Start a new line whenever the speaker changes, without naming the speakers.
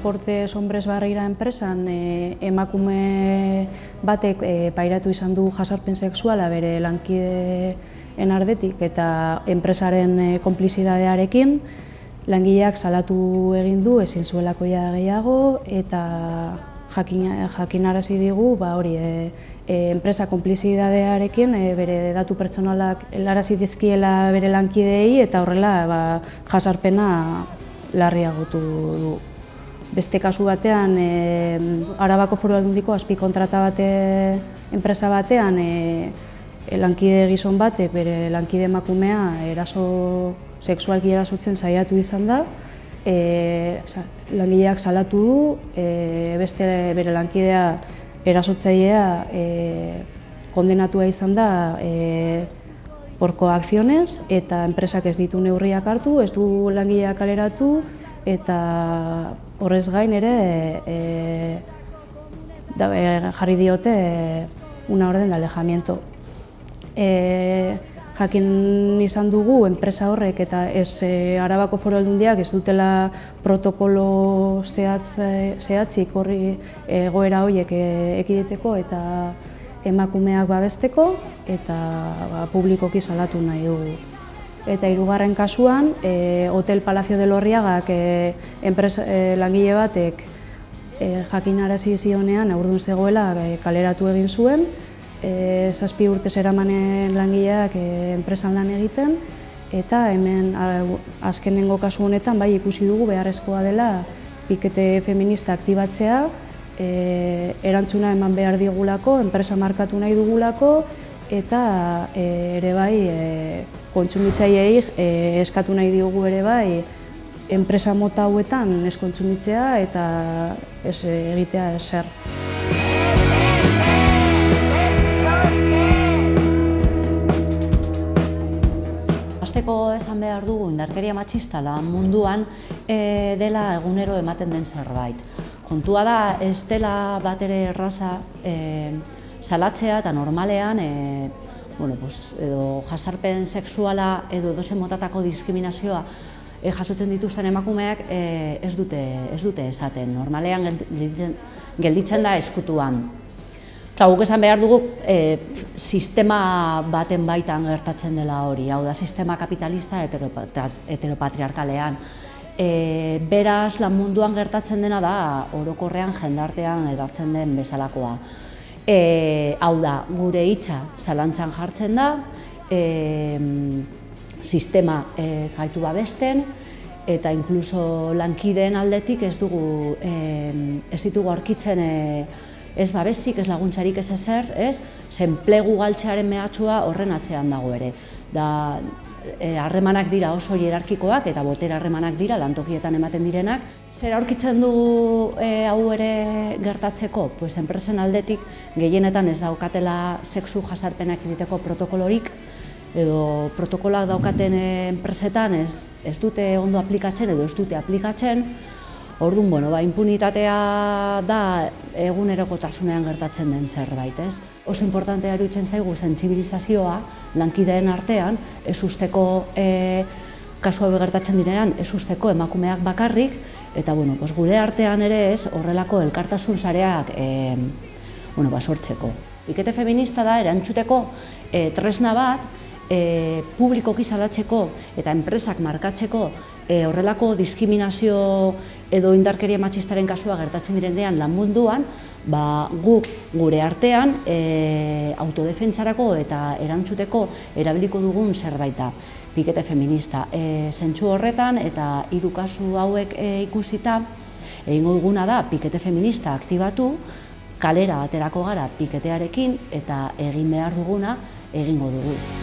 Transportes Hombres Barrira enpresan emakume batek pairatu izan du jasarpen sexuala bere lankideen aldetik eta enpresaren konplizidadearekin langileak salatu egin du ezin zuelako gehiago eta jakinarazi digu hori enpresa konplizidadearekin bere datu pertsonalak helarazi dizkiela bere lankideei eta horrela jasarpena larriagotu du. Beste kasu batean, Arabako Foru Aldundiko azpikontrata enpresa batean lankide gizon batek bere lankide emakumea sexualki erasotzen saiatu izan da. Langileak salatu du, beste bere lankidea erasotzailea kondenatua izan da por coacciones eta enpresak ez ditu neurriak hartu, ez du langileak kaleratu eta horrez gain ere jarri diote una orden de alejamiento. Jakin izan dugu enpresa horrek eta ez Arabako Foru Aldundiak ez dutela protokolo zehatzik horri egoera horiek ekiditeko eta emakumeak babesteko eta publikoki salatu nahi dugu. Eta hirugarren kasuan, Hotel Palacio de Lorriagak langile batek jakinarazi zionean haurdun zegoela kaleratu egin zuen. 7 urte zeramanen langileak enpresan lan egiten eta hemen azkenengo kasu honetan bai ikusi dugu beharrezkoa dela pikete feminista aktibatzea, erantzuna eman behar digulako, enpresa markatu nahi dugulako eta ere bai kontsumitzaileei eskatu nahi diogu ere bai enpresa mota hauetan ez kontsumitzea eta ez egitea ezer.
Hasteko esan behar dugu indarkeria matxista lan munduan dela egunero ematen den zerbait. Kontua da ez dela batere erraza salatzea eta normalean edo jasarpen sexuala edo edozein motatako diskriminazioa jasotzen dituzten emakumeak ez dute esaten. Normalean gelditzen da ezkutuan. Guk esan behar dugu sistema baten baitan gertatzen dela hori, hau da sistema kapitalista heteropatriarkalean. Beraz, lan munduan gertatzen dena da orokorrean jendartean edartzen den bezalakoa. Hau da, gure hitza zalantzan jartzen da, sistema ez gaitu babesten, eta inkluso lankideen aldetik ez ditugu aurkitzen ez babesik, ez laguntzarik ez ezer, enplegu galtzearen mehatxua horren atzean dago ere. Harremanak dira oso hierarkikoak eta botere harremanak dira lantokietan ematen direnak. Zer aurkitzen dugu hau ere gertatzeko? Enpresen aldetik gehienetan ez daukatela sexu jasarpenak egiteko protokolorik edo protokoloak daukaten enpresetan ez dute ondo aplikatzen edo ez dute aplikatzen. Orduan, inpunitatea da egunerokotasunean gertatzen den zerbait, ez? Oso importantea iruditzen zaigu sentsibilizazioa lankideen artean, ez usteko kasu hau gertatzen direnean, ez usteko emakumeak bakarrik, eta gure artean ere ez horrelako elkartasun sareak sortzeko. Pikete feminista da erantzuteko tresna bat, publikoki salatzeko eta enpresak markatzeko horrelako diskriminazio edo indarkeria matxistaren kasua gertatzen direnean lan munduan, guk gure artean autodefentsarako eta erantzuteko erabiliko dugun zerbait da pikete feminista. Zentzu horretan eta 3 kasu hauek ikusita, egingo duguna da pikete feminista aktibatu, kalera aterako gara piketearekin eta egin behar duguna egingo dugu.